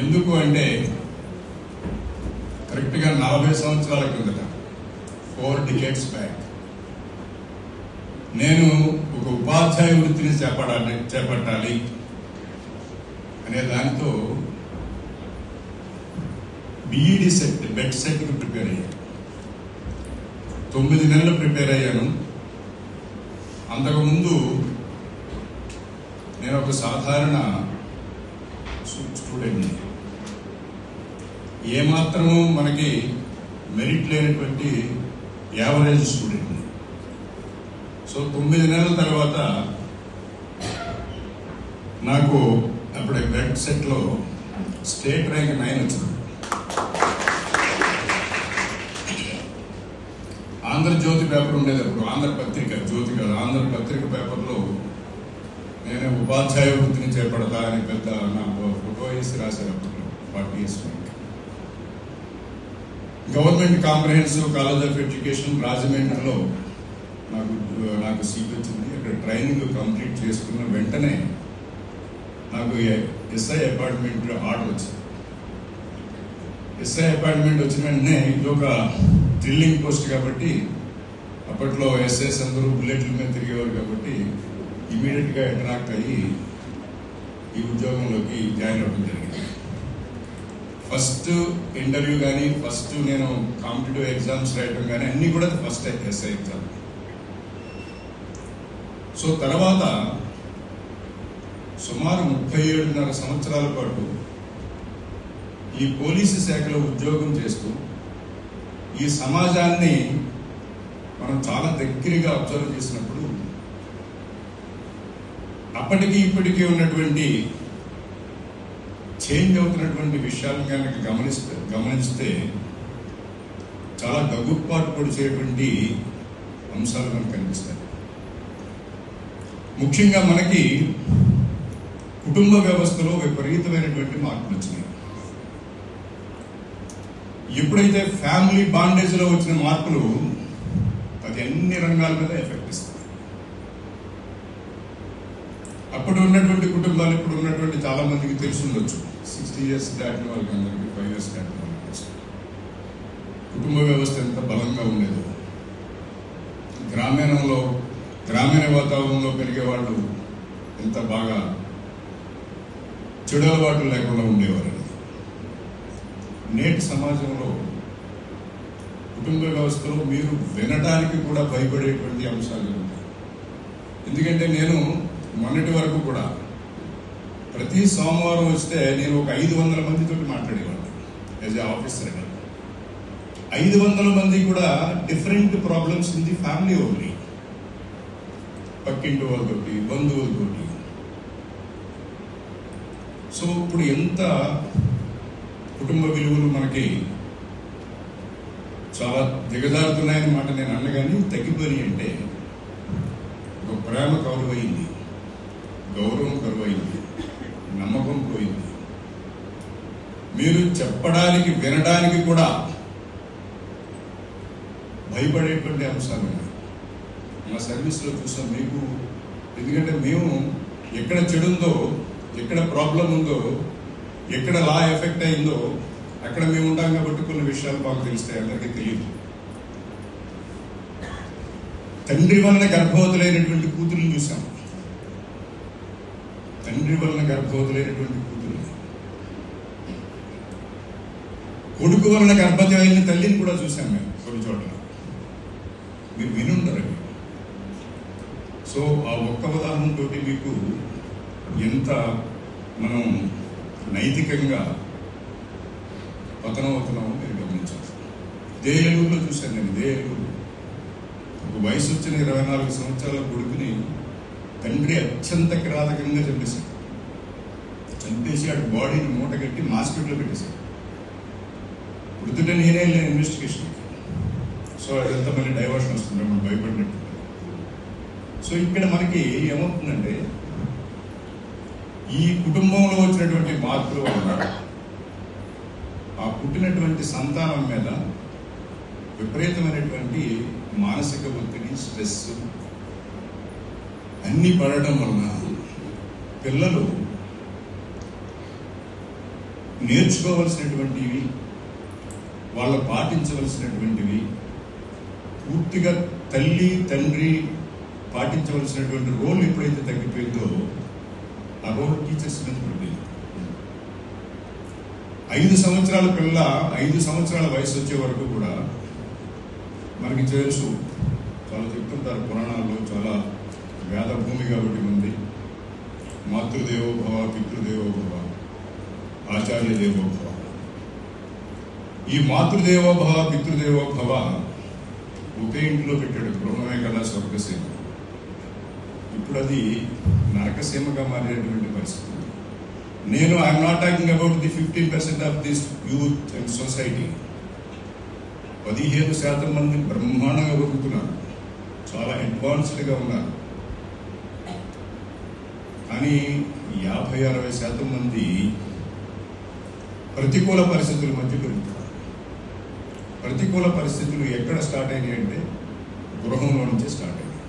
ఎందుకు అంటే కరెక్ట్గా 40 సంవత్సరాల కిందట 4 decades బ్యాక్ నేను ఒక ఉపాధ్యాయ వృత్తిని చేపట్టాలి అనే దానితో బీఈడి సెట్ బెడ్ సెట్కి ప్రిపేర్ అయ్యాను. 9 నెలలు ప్రిపేర్ అయ్యాను. అంతకుముందు నేను ఒక సాధారణ స్టూడెంట్ని, ఏమాత్రము మనకి మెరిట్ లేనటువంటి యావరేజ్ స్టూడెంట్ని. సో 9 నెలల తర్వాత నాకు అప్పుడే బెడ్ సెట్లో స్టేట్ ర్యాంక్ 9 వచ్చింది. ఆంధ్రజ్యోతి పేపర్ ఉండేది అప్పుడు, ఆంధ్రపత్రిక, జ్యోతి కాదు, ఆంధ్రపత్రిక పేపర్లో నేను ఉపాధ్యాయ వృత్తిని చేపడతా అని పెద్ద నా ఫోటో వేసి రాశారు అప్పట్లో 40 years back. Government comprehensive college of education రాజమండ్రిలో నాకు సీట్ వచ్చింది. అక్కడ ట్రైనింగ్ కంప్లీట్ చేసుకున్న వెంటనే నాకు ఎస్ఐ అపాయింట్మెంట్ ఆర్డర్ వచ్చింది. ఎస్ఐ అపాయింట్మెంట్ వచ్చిన వెంటనే ఇది ఒక డ్రిల్లింగ్ పోస్ట్ కాబట్టి అప్పట్లో ఎస్ఐస్ అందరూ బుల్లెట్ల మీద తిరిగేవారు కాబట్టి ఇమీడియట్గా అట్రాక్ట్ అయ్యి ఈ ఉద్యోగంలోకి జాయిన్ అవ్వడం జరిగింది. ఫస్ట్ ఇంటర్వ్యూ కానీ, ఫస్ట్ నేను కాంపిటేటివ్ ఎగ్జామ్స్ రాయడం కానీ అన్నీ కూడా ఫస్ట్ ఎస్ఐ ఎగ్జామ్. సో తర్వాత సుమారు 37.5 సంవత్సరాల పాటు ఈ పోలీసు శాఖలో ఉద్యోగం చేస్తూ ఈ సమాజాన్ని మనం చాలా దగ్గరగా అబ్జర్వ్ చేసినప్పుడు అప్పటికి ఇప్పటికీ ఉన్నటువంటి చేంజ్ అవుతున్నటువంటి విషయాలను కనుక గమనిస్తే చాలా గగుప్పాటు పొడిచేటువంటి అంశాలు మనకు కనిపిస్తాయి. ముఖ్యంగా మనకి కుటుంబ వ్యవస్థలో విపరీతమైనటువంటి మార్పులు వచ్చినాయి. ఎప్పుడైతే ఫ్యామిలీ బాండేజ్లో వచ్చిన మార్పులు అది అన్ని రంగాల మీద ఎఫెక్ట్ ఇస్తుంది. అప్పుడు ఉన్నటువంటి కుటుంబాలు ఇప్పుడు ఉన్నటువంటి చాలా మందికి తెలిసి ఉండొచ్చు. 60 years దాటిన వాళ్ళకి అందరికీ, 5 years దాటిన వాళ్ళకి కుటుంబ వ్యవస్థ ఎంత బలంగా ఉండేదో, గ్రామీణ వాతావరణంలో పెరిగే వాళ్ళు ఎంత బాగా చెడు అలవాట్లు లేకుండా ఉండేవారు. నేటి సమాజంలో కుటుంబ వ్యవస్థలో మీరు వినడానికి కూడా భయపడేటువంటి అంశాలు ఉంటాయి. ఎందుకంటే నేను మొన్నటి వరకు కూడా ప్రతి సోమవారం వస్తే నేను ఒక 500 మందితో మాట్లాడేవాడిని యాజ్ ఏ ఆఫీసర్గా. 500 మంది కూడా different problems in the family only, పక్కింటి వాళ్ళతోటి, బంధువులతోటి. సో ఇప్పుడు ఎంత కుటుంబ విలువలు మనకి చాలా దిగజారుతున్నాయని మాట నేను అన్నగాని తగ్గిపోయి అంటే ఒక ప్రేమ కరువైంది, గౌరవం కరువైంది, నమ్మకం పోయింది. మీరు చెప్పడానికి, వినడానికి కూడా భయపడేటువంటి అంశాలు ఉన్నాయి. మా సర్వీస్లో చూసాం మీకు. ఎందుకంటే మేము ఎక్కడ చెడు ఉందో, ఎక్కడ ప్రాబ్లం ఉందో, ఎక్కడ లా ఎఫెక్ట్ అయిందో అక్కడ మేము ఉంటాం కాబట్టి కొన్ని విషయాలు మాకు తెలుస్తాయి, అందరికీ తెలియదు. తండ్రి వలన గర్భవతులైనటువంటి కూతురుని చూసాం, తండ్రి వలన గర్భవతులైనటువంటి కూతురు, కొడుకు వలన గర్భవతి అయిన తల్లిని కూడా చూసాం మేము కొన్ని చోట్ల. మీరు వినుండరు. సో ఆ ఒక్క ఉదాహరణతో మీకు ఎంత మనం నైతికంగా పతనం అవుతున్నామో మీరు గమనించాలి. దేయలూరులో చూశాను నేను. దేయలూరు ఒక వయసు వచ్చిన 24 సంవత్సరాల కొడుకుని తండ్రి అత్యంత కిరాతకంగా చంపేసి ఆడు బాడీని మూట కట్టి హాస్పిటల్లో పెట్టేశాడు. వృద్ధుడే నేనే వెళ్ళిన ఇన్వెస్టిగేషన్. సో అదంతా మళ్ళీ డైవర్షన్ వస్తుంది, మనం భయపడినట్టు. సో ఇక్కడ మనకి ఏమవుతుందంటే ఈ కుటుంబంలో వచ్చినటువంటి మార్పుల వల్ల ఆ పుట్టినటువంటి సంతానం మీద విపరీతమైనటువంటి మానసిక ఒత్తిడి, స్ట్రెస్ అన్ని పడటం వలన పిల్లలు నేర్చుకోవలసినటువంటివి, వాళ్ళు పాటించవలసినటువంటివి, పూర్తిగా తల్లి తండ్రి పాటించవలసినటువంటి రోల్ ఎప్పుడైతే తగ్గిపోయిందో ఆ రోల్ టీచర్స్ మీద పడిపోయింది. 5 సంవత్సరాల పిల్ల 5 సంవత్సరాల వయసు వచ్చే వరకు కూడా మనకి తెలుసు, చాలా చెప్తుంటారు పురాణాల్లో, చాలా వేద భూమి కాబట్టి ఉంది. మాతృదేవోభవ, పితృదేవోభవ, ఆచార్య దేవోభవ. ఈ మాతృదేవోభవ పితృదేవోభవ ఒకే ఇంట్లో పెట్టాడు. గృహమే కదా స్వర్గసీమ. ఇప్పుడు అది నరకసీమగా మారేటువంటి పరిస్థితి. నేను I'm not talking about the 15% of this youth and society. 15% మంది బ్రహ్మాండంగా బతుకుతున్నారు, చాలా అడ్వాన్స్డ్గా ఉన్నారు. కానీ 50-60% మంది ప్రతికూల పరిస్థితుల మధ్య పెరుగుతున్నారు. ప్రతికూల పరిస్థితులు ఎక్కడ స్టార్ట్ అయినాయి అంటే గృహంలో నుంచే స్టార్ట్ అయినాయి.